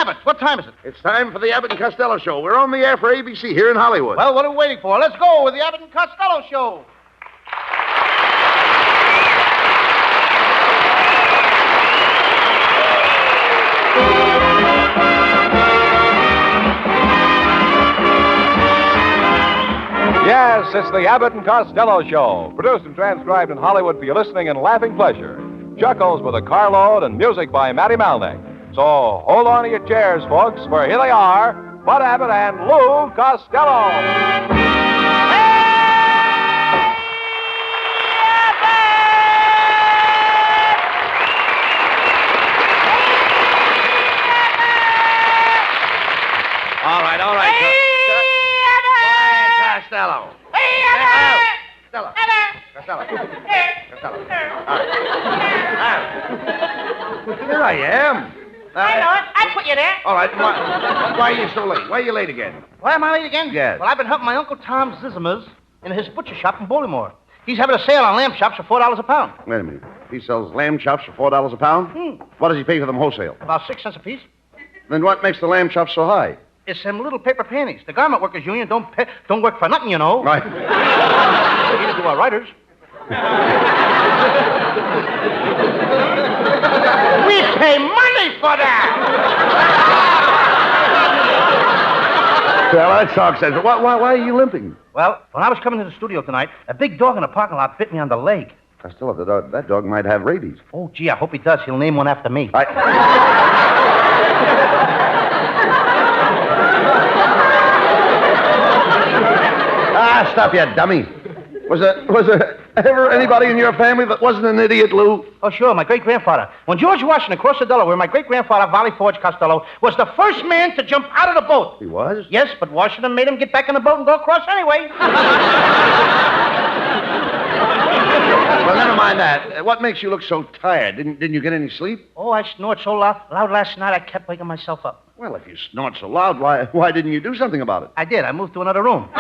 Abbott, what time is it? It's time for the Abbott and Costello Show. We're on the air for ABC here in Hollywood. Well, what are we waiting for? Let's go with the Abbott and Costello Show. Yes, it's the Abbott and Costello Show, produced and transcribed in Hollywood for your listening and laughing pleasure. Chuckles with a carload and music by Matty Malnick. So hold on to your chairs, folks, for here they are, Bud Abbott and Lou Costello. All right. Costello. Costello. All right. Here I am. I know it. I put you there. All right. Why are you so late? Why are you late again? Why am I late again? Yes. Well, I've been helping my Uncle Tom Zizimers in his butcher shop in Baltimore. He's having a sale on lamb chops for $4 a pound. Wait a minute. He sells lamb chops for $4 a pound? What does he pay for them wholesale? About 6 cents apiece. Then what makes the lamb chops so high? It's them little paper panties. The Garment Workers Union don't work for nothing, you know. Right. Neither do our writers. We pay money for that! Well, that talk says. Why are you limping? Well, when I was coming to the studio tonight, a big dog in the parking lot bit me on the leg. Costello, that dog might have rabies. Oh, gee, I hope he does. He'll name one after me. Stop, you dummy. Was there ever anybody in your family that wasn't an idiot, Lou? Oh, sure, my great-grandfather. When George Washington crossed the Delaware, my great-grandfather, Valley Forge Costello, was the first man to jump out of the boat. He was? Yes, but Washington made him get back in the boat and go across anyway. Well, never mind that. What makes you look so tired? Didn't you get any sleep? Oh, I snored so loud last night I kept waking myself up. Well, if you snort so loud, why didn't you do something about it? I did. I moved to another room.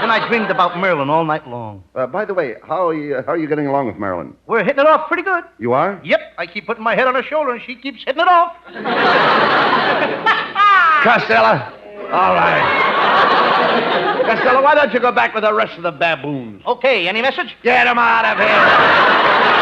Then I dreamed about Marilyn all night long. By the way, how are you getting along with Marilyn? We're hitting it off pretty good. You are? Yep. I keep putting my head on her shoulder, and she keeps hitting it off. Costello. All right. Costello, why don't you go back with the rest of the baboons? Okay. Any message? Get them out of here.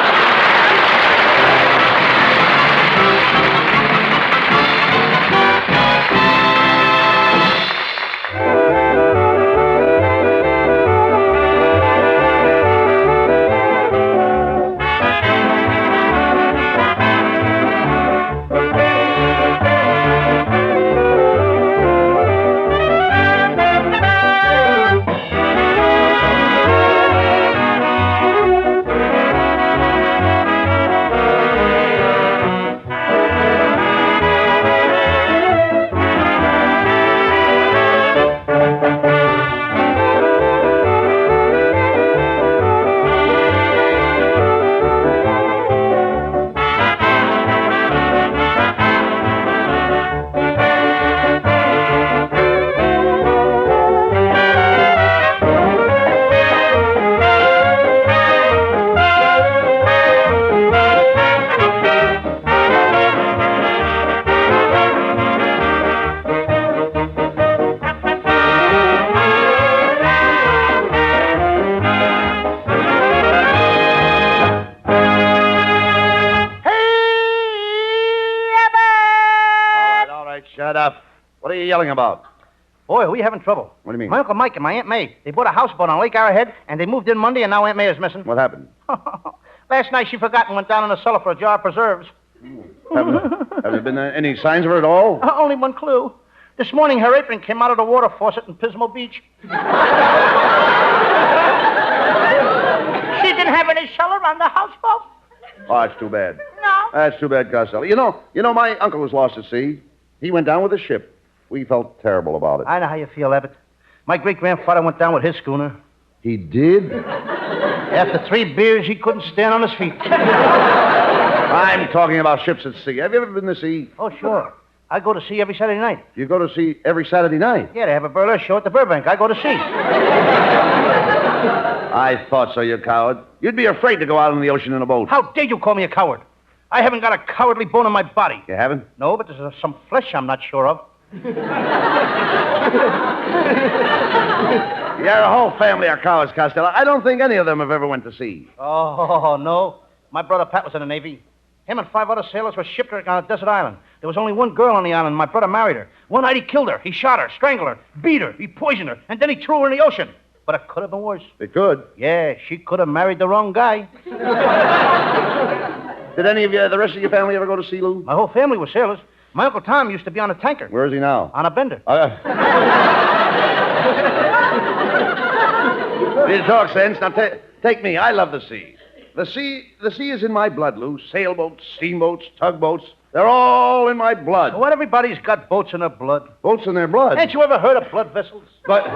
Shut up. What are you yelling about? Boy, are we having trouble. What do you mean? My Uncle Mike and my Aunt May, they bought a houseboat on Lake Arrowhead, and they moved in Monday, and now Aunt May is missing. What happened? Last night she forgot and went down in the cellar for a jar of preserves. Have there been any signs of her at all? Only one clue. This morning her apron came out of the water faucet in Pismo Beach. She didn't have any cellar on the houseboat. Oh, that's too bad. No. That's too bad, Costello. You know, my uncle was lost at sea. He went down with a ship. We felt terrible about it. I know how you feel, Abbott. My great-grandfather went down with his schooner. He did? After 3 beers, he couldn't stand on his feet. I'm talking about ships at sea. Have you ever been to sea? Oh, sure. I go to sea every Saturday night. You go to sea every Saturday night? Yeah, they have a burlesque show at the Burbank. I go to sea. I thought so, you coward. You'd be afraid to go out in the ocean in a boat. How dare you call me a coward? I haven't got a cowardly bone in my body. You haven't? No, but there's some flesh I'm not sure of. Your whole family are cowards, Costello. I don't think any of them have ever went to sea. Oh, no. My brother Pat was in the Navy. Him and 5 other sailors were shipwrecked on a desert island. There was only one girl on the island. My brother married her. One night he killed her. He shot her, strangled her, beat her, he poisoned her, and then he threw her in the ocean. But it could have been worse. It could. Yeah, she could have married the wrong guy. Did any of the rest of your family ever go to sea, Lou? My whole family was sailors. My Uncle Tom used to be on a tanker. Where is he now? On a bender. You talk sense. Now, take me. I love the sea. The sea is in my blood, Lou. Sailboats, steamboats, tugboats. They're all in my blood. What, everybody's got boats in their blood? Boats in their blood? Ain't you ever heard of blood vessels? But...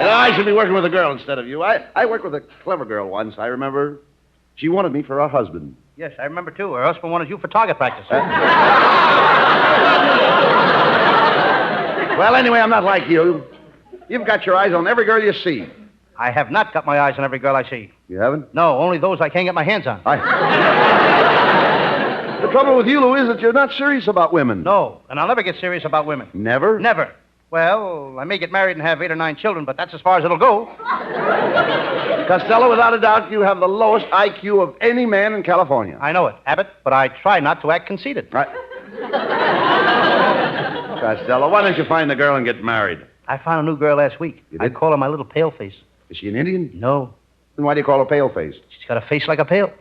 I should be working with a girl instead of you. I worked with a clever girl once, I remember. She wanted me for her husband. Yes, I remember, too. Her husband wanted you for target practice. Well, anyway, I'm not like you. You've got your eyes on every girl you see. I have not got my eyes on every girl I see. You haven't? No, only those I can't get my hands on. The trouble with you, Lou, is that you're not serious about women. No, and I'll never get serious about women. Never? Never. Well, I may get married and have 8 or 9 children, but that's as far as it'll go. Costello, without a doubt, you have the lowest IQ of any man in California. I know it, Abbott, but I try not to act conceited. Right. Costello, why don't you find a girl and get married? I found a new girl last week. You did? I call her my little pale face. Is she an Indian? No. Then why do you call her pale face? She's got a face like a pail.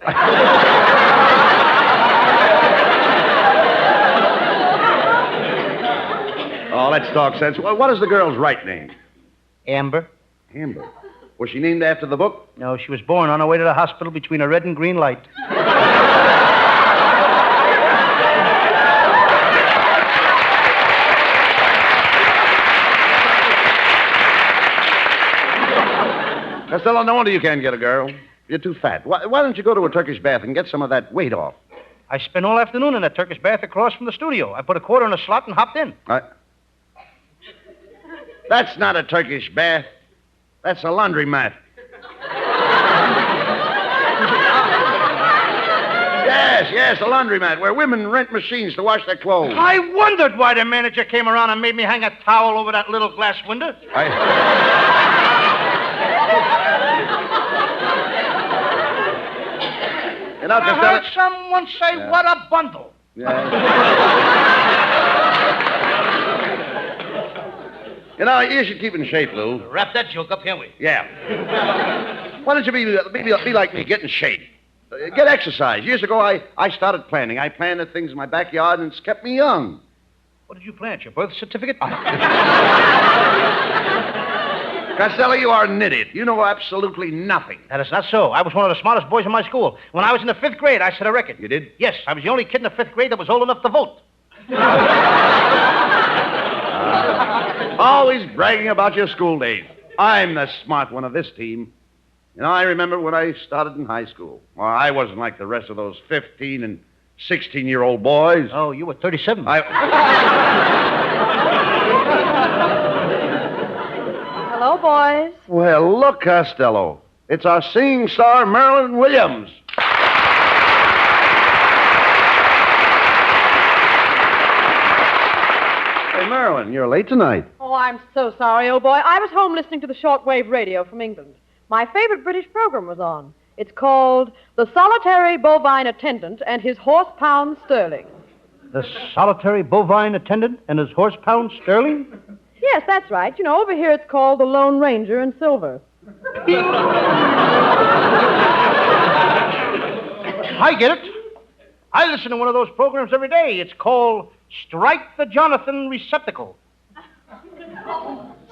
Oh, let's talk sense. Well, what is the girl's right name? Amber. Amber. Was she named after the book? No, she was born on her way to the hospital between a red and green light. Costello, no wonder you can't get a girl. You're too fat. Why don't you go to a Turkish bath and get some of that weight off? I spent all afternoon in that Turkish bath across from the studio. I put a quarter in a slot and hopped in. That's not a Turkish bath. That's a laundromat. Yes, a laundromat where women rent machines to wash their clothes. I wondered why the manager came around and made me hang a towel over that little glass window. You know, I Costello... heard someone say, what a bundle. Yeah. You know, you should keep in shape, Lou. Wrap that joke up, can't we? Yeah. Why don't you be like me, get in shape? Get exercise. Years ago, I started planning. I planted things in my backyard, and it's kept me young. What did you plant? Your birth certificate? Costello, you are an idiot. You know absolutely nothing. That is not so. I was one of the smartest boys in my school. When I was in the 5th grade, I set a record. You did? Yes, I was the only kid in the 5th grade that was old enough to vote. Always bragging about your school days. I'm the smart one of this team. You know, I remember when I started in high school. Well, I wasn't like the rest of those 15 and 16-year-old boys. Oh, you were 37. Hello, boys. Well, look, Costello. It's our singing star, Marilyn Williams. Hey, Marilyn, you're late tonight. Oh, I'm so sorry, old boy. I was home listening to the shortwave radio from England. My favorite British program was on. It's called The Solitary Bovine Attendant and His Horse-Pound Sterling. The solitary bovine attendant and his horse-pound sterling? Yes, that's right. You know, over here it's called The Lone Ranger in Silver. I get it. I listen to one of those programs every day. It's called Strike the Jonathan Receptacle.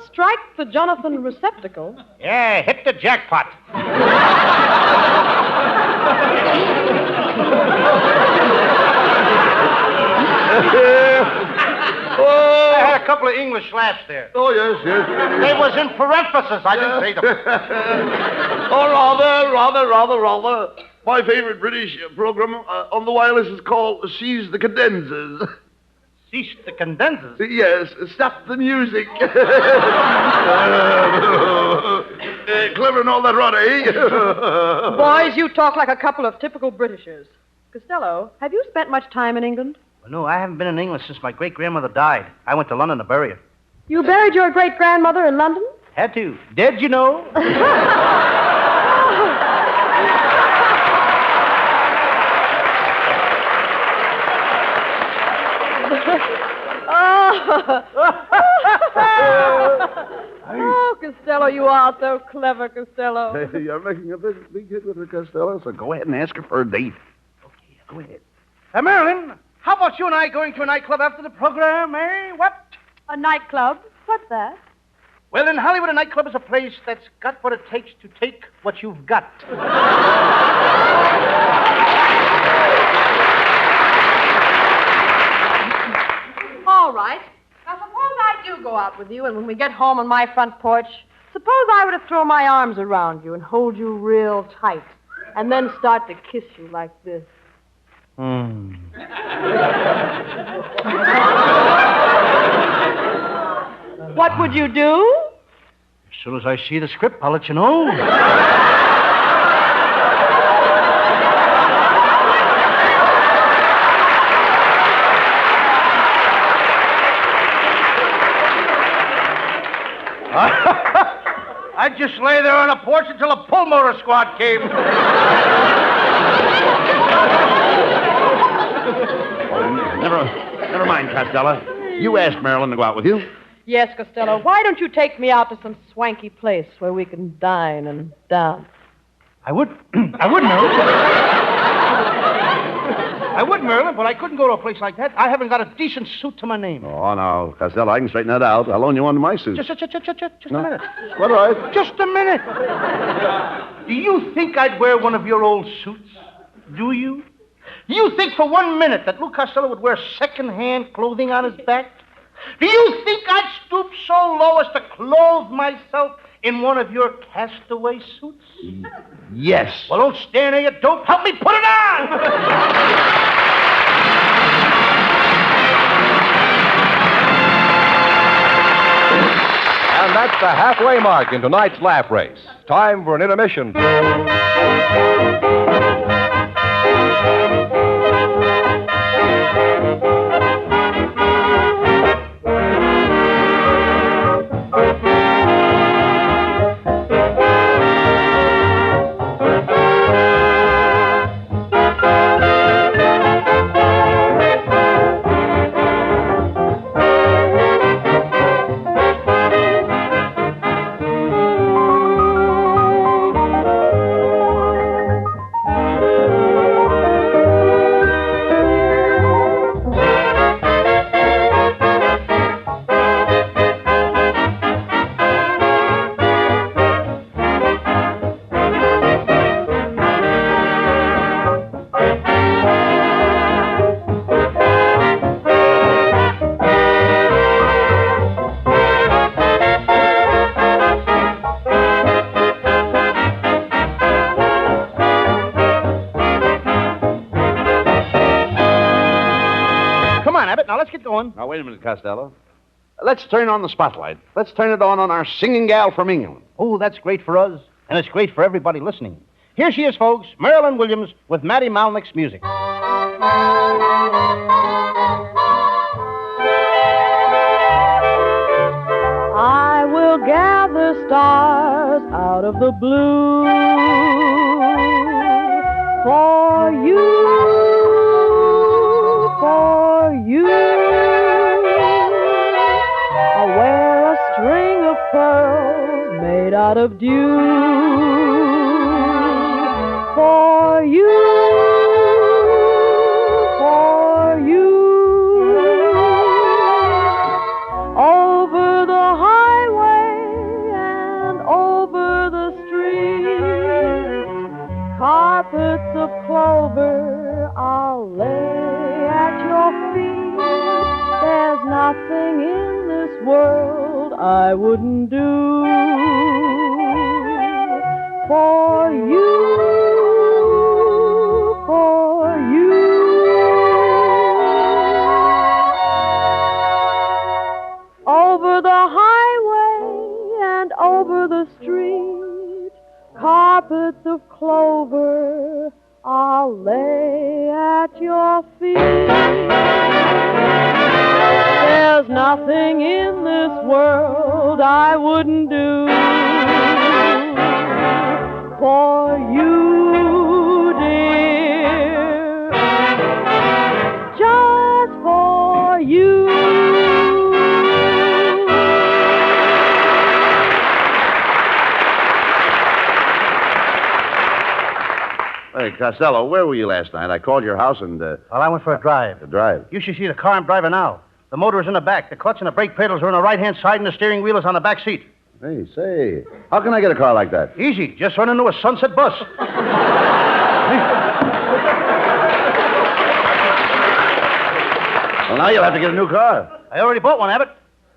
Strike the Jonathan Receptacle? Yeah, hit the jackpot. I had a couple of English laughs there. Oh, yes. They was in parentheses. I didn't say them. Oh, rather. My favorite British program on the wireless is called Seize the Condensers. Cease the condensers. Yes, stop the music. Clever and all that rot, eh? Boys, you talk like a couple of typical Britishers. Costello, have you spent much time in England? Well, no, I haven't been in England since my great-grandmother died. I went to London to bury her. You buried your great-grandmother in London? Had to. Dead, you know. Oh, Costello, you are so clever, Costello. Hey, you're making a big hit with her, Costello, so go ahead and ask her for a date. Okay, go ahead. Marilyn, how about you and I going to a nightclub after the program, eh? What? A nightclub? What's that? Well, in Hollywood, a nightclub is a place that's got what it takes to take what you've got. All right. Now, suppose I do go out with you, and when we get home on my front porch, suppose I were to throw my arms around you and hold you real tight, and then start to kiss you like this. What would you do? As soon as I see the script, I'll let you know. I'd just lay there on a porch until a pulmotor squad came. Never mind, Costello. You asked Marilyn to go out with you. Yes, Costello. Why don't you take me out to some swanky place where we can dine and dance? I would, Marilyn. I would, Marilyn, but I couldn't go to a place like that. I haven't got a decent suit to my name. Oh, no, Costello, I can straighten that out. I'll loan you one of my suits. Just a minute. What, all right? Just a minute. Do you think I'd wear one of your old suits? Do you? You think for 1 minute that Lou Costello would wear second-hand clothing on his back? Do you think I'd stoop so low as to clothe myself in one of your castaway suits? Yes. Well, don't stand there, you dope. Help me put it on! And that's the halfway mark in tonight's laugh race. Time for an intermission. Now, let's get going. Now, wait a minute, Costello. Let's turn on the spotlight. Let's turn it on our singing gal from England. Oh, that's great for us, and it's great for everybody listening. Here she is, folks, Marilyn Williams with Matty Malnick's music. I will gather stars out of the blue for you. I'll wear a string of pearls made out of dew for you. Over the highway and over the street, carpets of clover I'll lay at your feet. There's nothing in this world I wouldn't do for you, for you. Over the highway and over the street, clover, I'll lay at your feet. There's nothing in this world I wouldn't do for you, dear, just for you. Hey, Costello, where were you last night? I called your house and, Well, I went for a drive. the drive. You should see the car I'm driving now. The motor is in the back. The clutch and the brake pedals are on the right-hand side, and the steering wheel is on the back seat. Hey, say, how can I get a car like that? Easy. Just run into a Sunset bus. Well, now you'll have to get a new car. I already bought one, Abbott.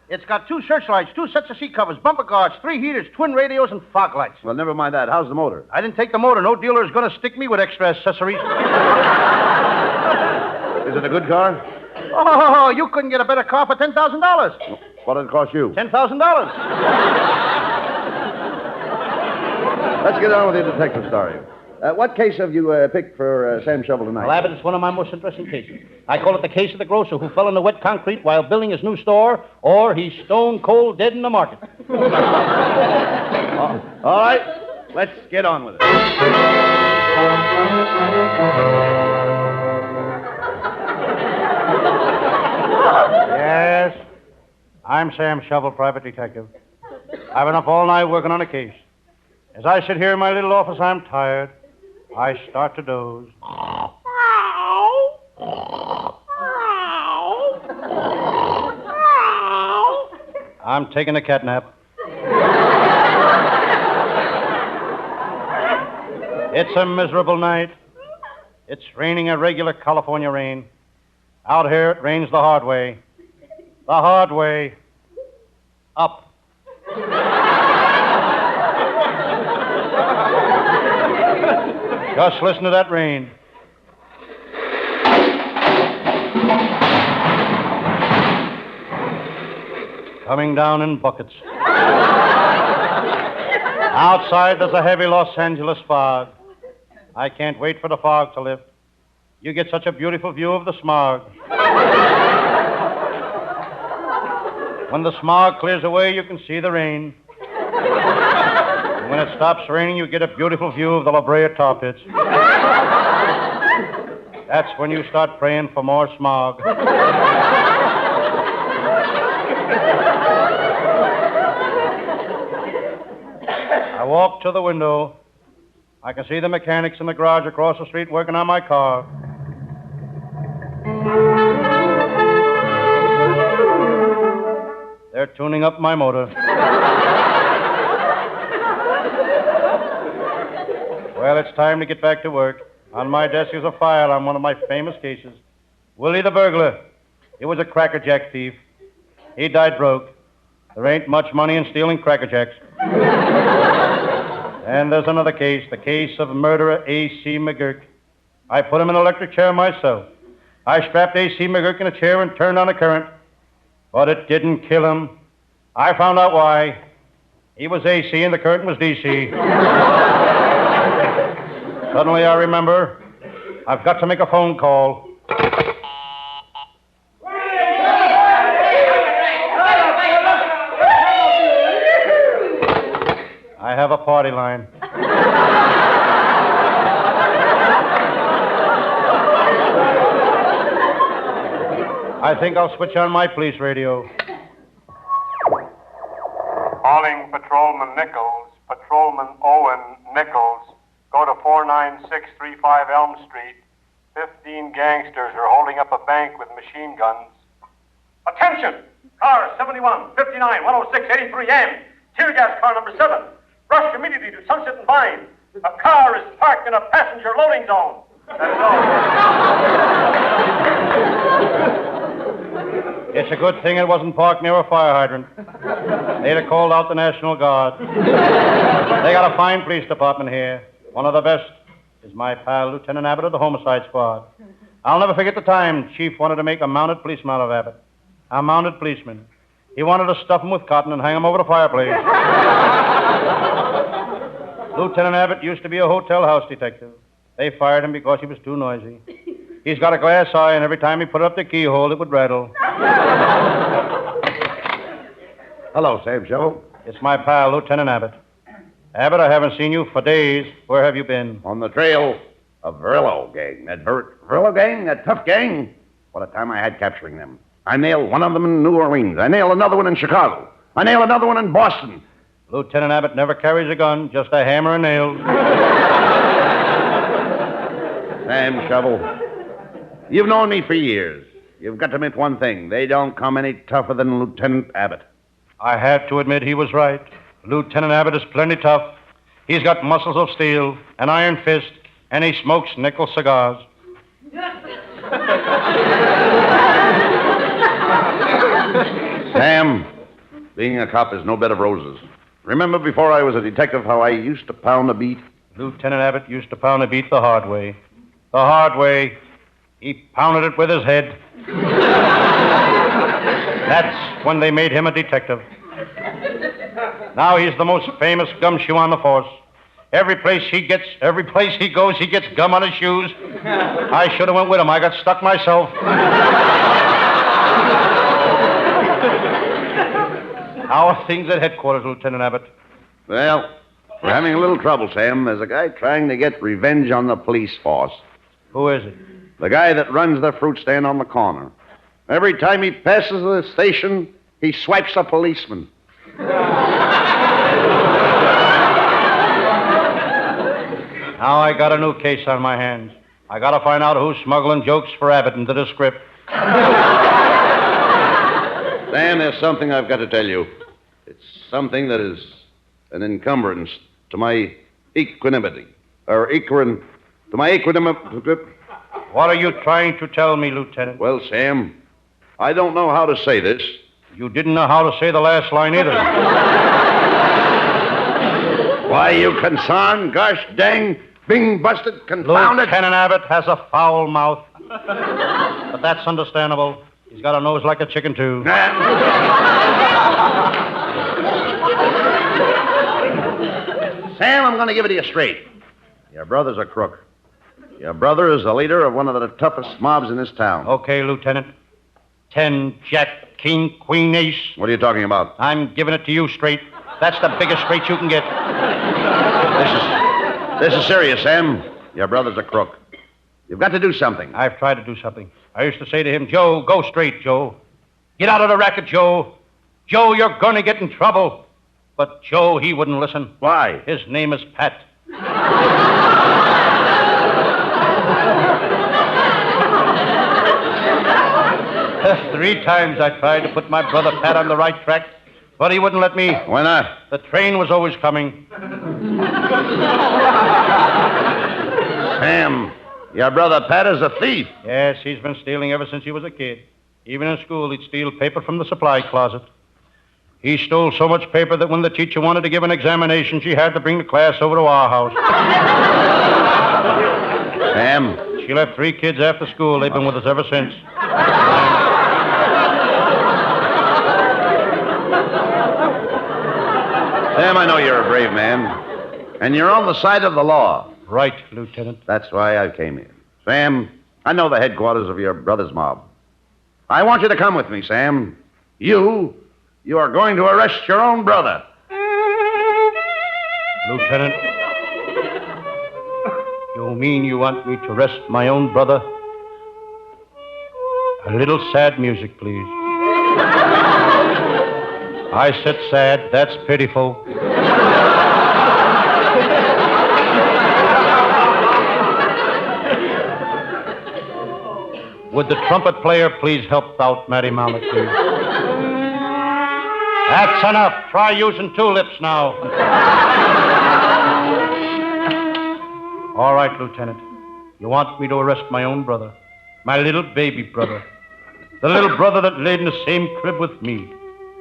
It's got 2 searchlights, 2 sets of seat covers, bumper guards, 3 heaters, twin radios, and fog lights. Well, never mind that. How's the motor? I didn't take the motor. No dealer is going to stick me with extra accessories. Is it a good car? Oh, you couldn't get a better car for $10,000. What did it cost you? $10,000. Let's get on with the detective story. What case have you picked for Sam Shovel tonight? Well, Abbott, it's one of my most interesting cases. I call it the case of the grocer who fell in the wet concrete while building his new store, or he's stone cold dead in the market. All right, let's get on with it. Yes, I'm Sam Shovel, private detective. I've been up all night working on a case. As I sit here in my little office, I'm tired. I start to doze. I'm taking a cat nap. It's a miserable night. It's raining a regular California rain. Out here, it rains the hard way. The hard way. Up. Just listen to that rain. Coming down in buckets. Outside, there's a heavy Los Angeles fog. I can't wait for the fog to lift. You get such a beautiful view of the smog. When the smog clears away, you can see the rain. When it stops raining, you get a beautiful view of the La Brea tar pits. That's when you start praying for more smog. I walk to the window. I can see the mechanics in the garage across the street working on my car. They're tuning up my motor. Well, it's time to get back to work. On my desk is a file on one of my famous cases. Willie the burglar. He was a Cracker Jack thief. He died broke. There ain't much money in stealing Cracker Jacks. And there's another case, the case of murderer A.C. McGurk. I put him in an electric chair myself. I strapped A.C. McGurk in a chair and turned on the current. But it didn't kill him. I found out why. He was A.C. and the current was D.C. Suddenly I remember, I've got to make a phone call. I have a party line. I think I'll switch on my police radio. Calling Patrolman Nichols, Patrolman Owen Nichols. Go to 49635 Elm Street. 15 gangsters are holding up a bank with machine guns. Attention! Car 71, 59, 106, 83M. Tear gas car number 7. Rush immediately to Sunset and Vine. A car is parked in a passenger loading zone. That's all. It's a good thing it wasn't parked near a fire hydrant. They'd have called out the National Guard. They got a fine police department here. One of the best is my pal, Lieutenant Abbott of the Homicide Squad. I'll never forget the time Chief wanted to make a mounted policeman out of Abbott. A mounted policeman. He wanted to stuff him with cotton and hang him over the fireplace. Lieutenant Abbott used to be a hotel house detective. They fired him because he was too noisy. He's got a glass eye, and every time he put up the keyhole, it would rattle. Hello, Sam Shovel. It's my pal, Lieutenant Abbott. Abbott, I haven't seen you for days. Where have you been? On the trail of Verillo gang. That Verillo gang, that tough gang. What a time I had capturing them. I nailed one of them in New Orleans. I nailed another one in Chicago. I nailed another one in Boston. Lieutenant Abbott never carries a gun, just a hammer and nails. Sam Shovel, you've known me for years. You've got to admit one thing. They don't come any tougher than Lieutenant Abbott. I have to admit he was right. Lieutenant Abbott is plenty tough. He's got muscles of steel, an iron fist, and he smokes nickel cigars. Sam, being a cop is no bed of roses. Remember before I was a detective how I used to pound a beat? Lieutenant Abbott used to pound a beat the hard way. The hard way. He pounded it with his head. That's when they made him a detective. Now he's the most famous gumshoe on the force. Every place he goes, he gets gum on his shoes. I should have went with him. I got stuck myself. How are things at headquarters, Lieutenant Abbott? Well, we're having a little trouble, Sam. There's a guy trying to get revenge on the police force. Who is it? The guy that runs the fruit stand on the corner. Every time he passes the station, he swipes a policeman. Now I got a new case on my hands. I got to find out who's smuggling jokes for Abbott into the script. Sam, there's something I've got to tell you. It's something that is an encumbrance to my equanimity. To my equanimity. What are you trying to tell me, Lieutenant? Well, Sam, I don't know how to say this. You didn't know how to say the last line either. Why, you concerned, gosh dang, bing busted, confounded. Lieutenant Abbott has a foul mouth. But that's understandable. He's got a nose like a chicken, too. Sam, I'm going to give it to you straight. Your brother's a crook. Your brother is the leader of one of the toughest mobs in this town. Okay, Lieutenant. 10, Jack, King, Queen, Ace. What are you talking about? I'm giving it to you straight. That's the biggest straight you can get. This is serious, Sam. Your brother's a crook. You've got to do something. I've tried to do something. I used to say to him, Joe, go straight, Joe. Get out of the racket, Joe. Joe, you're going to get in trouble. But Joe, he wouldn't listen. Why? His name is Pat. 3 times I tried to put my brother Pat on the right track, but he wouldn't let me. Why not? The train was always coming. Sam, your brother Pat is a thief. Yes, he's been stealing ever since he was a kid. Even in school, he'd steal paper from the supply closet. He stole so much paper that when the teacher wanted to give an examination, she had to bring the class over to our house. Sam? She left 3 kids after school. They've been with us ever since. Sam, I know you're a brave man. And you're on the side of the law. Right, Lieutenant. That's why I came here. Sam, I know the headquarters of your brother's mob. I want you to come with me, Sam. You are going to arrest your own brother. Lieutenant, you mean you want me to arrest my own brother? A little sad music, please. I said sad. That's pitiful. Would the trumpet player please help out Matty Mallet, please? That's enough. Try using 2 lips now. All right, Lieutenant. You want me to arrest my own brother, my little baby brother, the little brother that laid in the same crib with me,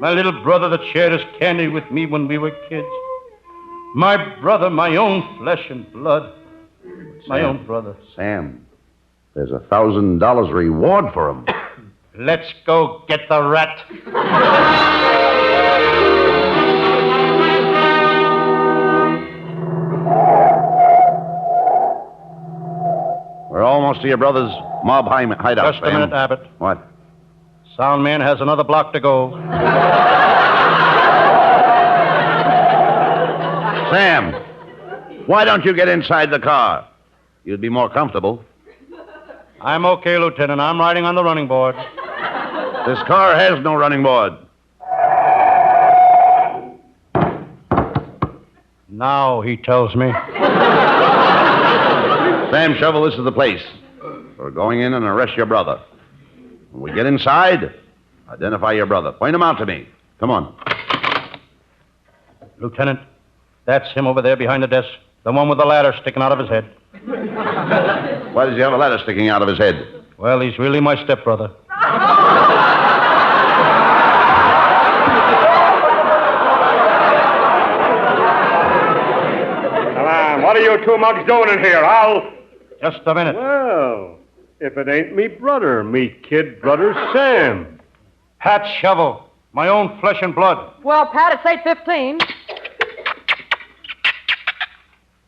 my little brother that shared his candy with me when we were kids, my brother, my own flesh and blood, my own brother. Sam, there's $1,000 reward for him. Let's go get the rat. We're almost to your brother's mob hideout. Just a minute, Abbott. What? Sound man has another block to go. Sam, why don't you get inside the car? You'd be more comfortable. I'm okay, Lieutenant. I'm riding on the running board. This car has no running board. Now he tells me. Sam Shovel, this is the place. We're going in and arrest your brother. When we get inside, identify your brother. Point him out to me. Come on. Lieutenant, that's him over there behind the desk. The one with the ladder sticking out of his head. Why does he have a ladder sticking out of his head? Well, he's really my stepbrother. What are you two mugs doing in here? Just a minute. Well, if it ain't me brother, me kid brother Sam. Pat Shovel, my own flesh and blood. Well, Pat, it's 8:15.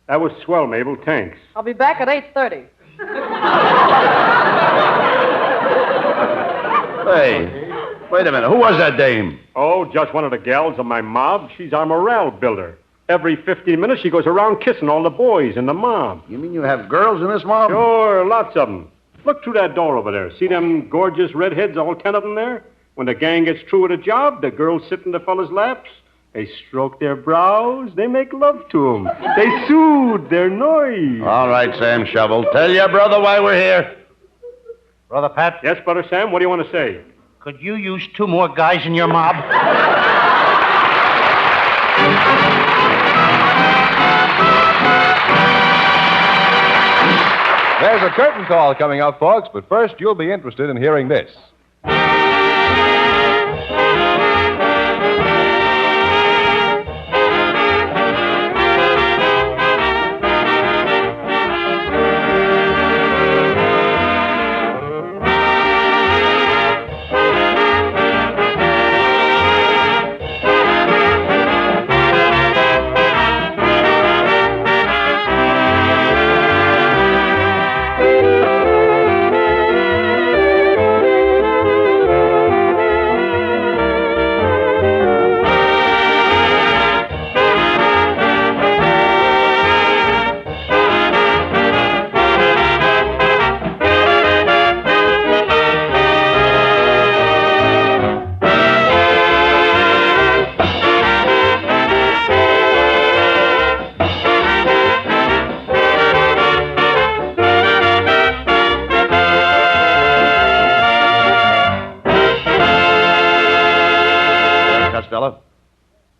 That was swell, Mabel. Thanks. I'll be back at 8:30. Hey, wait a minute. Who was that dame? Oh, just one of the gals of my mob. She's our morale builder. Every 15 minutes, she goes around kissing all the boys in the mob. You mean you have girls in this mob? Sure, lots of them. Look through that door over there. See them gorgeous redheads, all 10 of them there? When the gang gets through with a job, the girls sit in the fellas' laps. They stroke their brows. They make love to them. They soothe their noise. All right, Sam Shovel. Tell your brother why we're here. Brother Pat, Yes, Brother Sam, what do you want to say? could you use 2 more guys in your mob? There's a curtain call coming up, folks, but first you'll be interested in hearing this. Costello,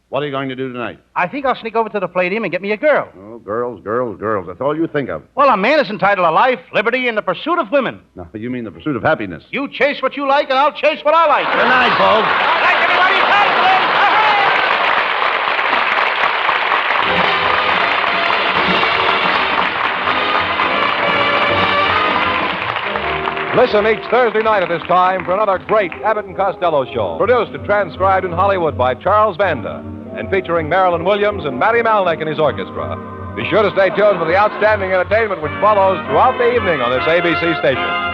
what are you going to do tonight? I think I'll sneak over to the Palladium and get me a girl. Oh, girls, girls, girls. That's all you think of. Well, a man is entitled to life, liberty, and the pursuit of women. No, you mean the pursuit of happiness. You chase what you like, and I'll chase what I like. Good night, folks. All right, everybody, thanks, Listen each Thursday night at this time for another great Abbott and Costello show, produced and transcribed in Hollywood by Charles Vanda, and featuring Marilyn Williams and Matty Malnick and his orchestra. Be sure to stay tuned for the outstanding entertainment which follows throughout the evening on this ABC station.